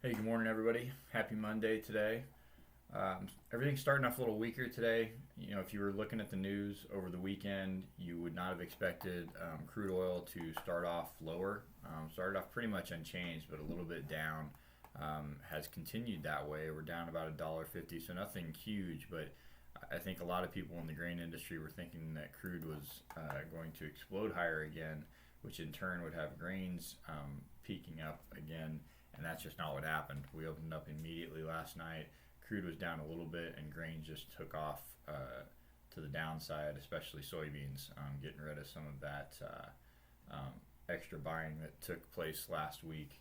Hey, good morning, everybody. Happy Monday today. Everything's starting off a little weaker today. If you were looking at the news over the weekend, you would not have expected crude oil to start off lower. Started off pretty much unchanged, but a little bit down. Has continued that way. We're down about $1.50, so nothing huge, but I think a lot of people in the grain industry were thinking that crude was going to explode higher again, which in turn would have grains peaking up again, and that's just not what happened. We opened up immediately last night. Crude was down a little bit, and grain just took off to the downside, especially soybeans, getting rid of some of that extra buying that took place last week,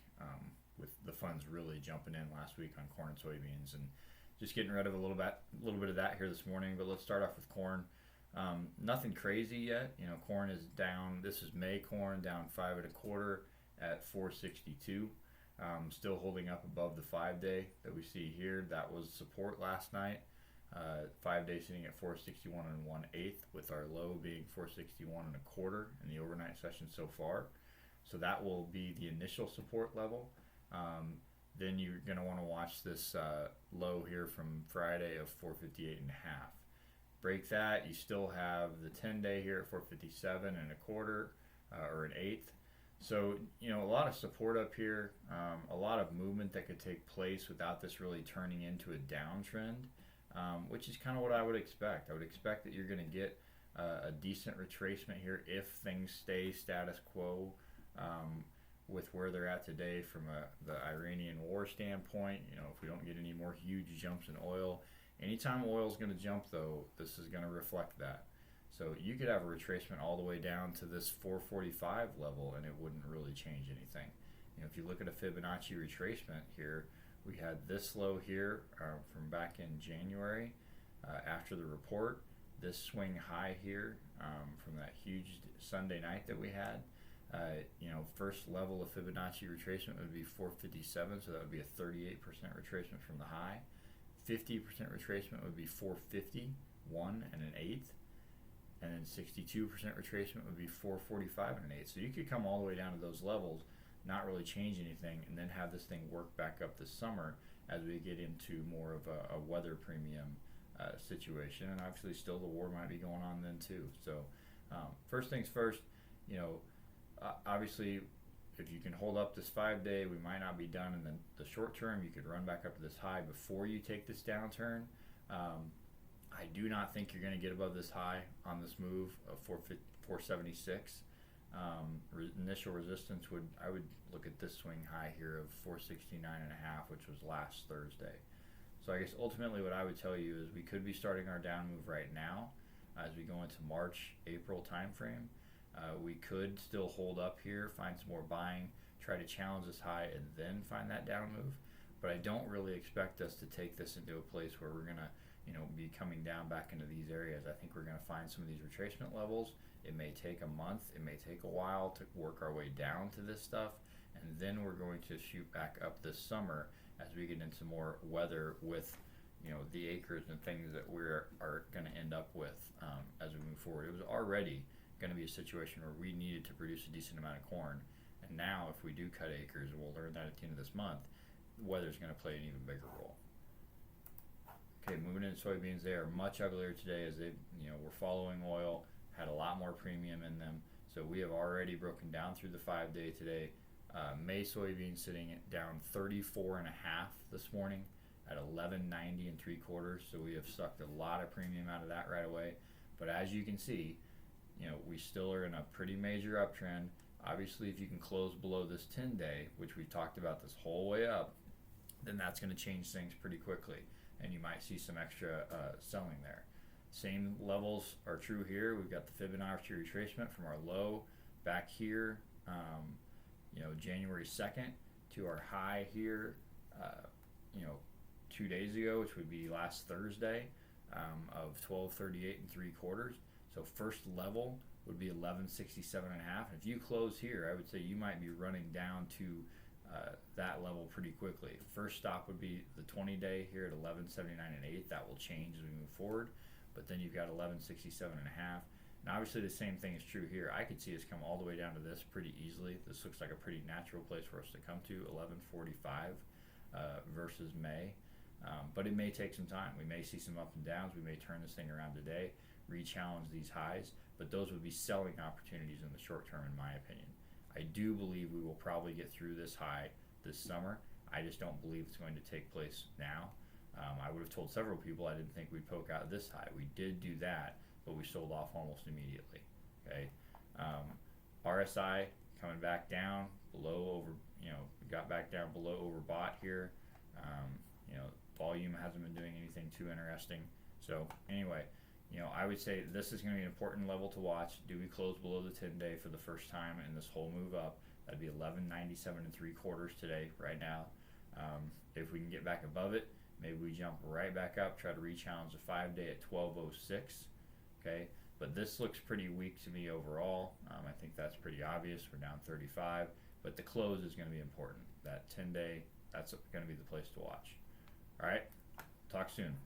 with the funds really jumping in last week on corn and soybeans, and just getting rid of a little bit of that here this morning. But let's start off with corn. Nothing crazy yet. Corn is down. This is May corn down 5 1/4 at 462. Still holding up above the 5 day that we see here. That was support last night. 5 day sitting at 461 and 1/8, with our low being 461 1/4 in the overnight session so far. So that will be the initial support level. Then you're going to want to watch this low here from Friday of 458 and a half. Break that, you still have the 10 day here at 457 and a quarter, or an eighth. So, a lot of support up here, a lot of movement that could take place without this really turning into a downtrend, which is kind of what I would expect. I would expect that you're going to get a decent retracement here if things stay status quo, with where they're at today from the Iranian war standpoint. If we don't get any more huge jumps in oil, anytime oil is going to jump, though, this is going to reflect that. So you could have a retracement all the way down to this 445 level, and it wouldn't really change anything. If you look at a Fibonacci retracement here, we had this low here from back in January after the report. This swing high here from that huge Sunday night that we had. First level of Fibonacci retracement would be 457, so that would be a 38% retracement from the high. 50% retracement would be 451 and an eighth, and then 62% retracement would be 445 and an eighth. So you could come all the way down to those levels, not really change anything, and then have this thing work back up this summer as we get into more of a weather premium situation. And obviously, still the war might be going on then too. So first things first, obviously, if you can hold up this 5 day, we might not be done in the short term. You could run back up to this high before you take this downturn. I do not think you're going to get above this high on this move of 476. Initial resistance I would look at this swing high here of 469 and a half, which was last Thursday. So I guess ultimately what I would tell you is we could be starting our down move right now as we go into March, April timeframe. We could still hold up here, find some more buying, try to challenge this high, and then find that down move. But I don't really expect us to take this into a place where we're going to be coming down back into these areas. I think we're going to find some of these retracement levels. It may take a month, it may take a while to work our way down to this stuff, and then we're going to shoot back up this summer as we get into more weather with the acres and things that we are going to end up with as we move forward. It was already going to be a situation where we needed to produce a decent amount of corn, and now if we do cut acres, and we'll learn that at the end of this month, weather is going to play an even bigger role. Okay, moving into soybeans, they are much uglier today as they were following oil, had a lot more premium in them. So we have already broken down through the 5 day today. May soybeans sitting down 34 and a half this morning at 1190 and 3/4. So we have sucked a lot of premium out of that right away. But as you can see, we still are in a pretty major uptrend. Obviously, if you can close below this 10 day, which we talked about this whole way up, then that's going to change things pretty quickly, and you might see some extra selling there. Same levels are true here. We've got the Fibonacci retracement from our low back here, January 2nd to our high here, 2 days ago, which would be last Thursday, of 1238 and 3/4. So first level would be 1167 and a half. And if you close here, I would say you might be running down to that level pretty quickly. First stop would be the 20 day here at 1179 and 8. That will change as we move forward. But then you've got 1167 and a half. And obviously the same thing is true here. I could see us come all the way down to this pretty easily. This looks like a pretty natural place for us to come to, 1145. versus May. But it may take some time. We may see some up and downs. We may turn this thing around today, re-challenge these highs, but those would be selling opportunities in the short term, in my opinion. I do believe we will probably get through this high this summer. I just don't believe it's going to take place now. I would have told several people I didn't think we'd poke out this high. We did do that, but we sold off almost immediately. Okay, RSI coming back down below over. We got back down below overbought here. Volume hasn't been doing anything too interesting. So anyway, I would say this is going to be an important level to watch. Do we close below the 10-day for the first time in this whole move up? That'd be 11.97 3/4 today, right now. If we can get back above it, maybe we jump right back up, try to re-challenge the 5-day at 12.06. Okay, but this looks pretty weak to me overall. I think that's pretty obvious. We're down 35, but the close is going to be important. That 10-day, that's going to be the place to watch. All right, talk soon.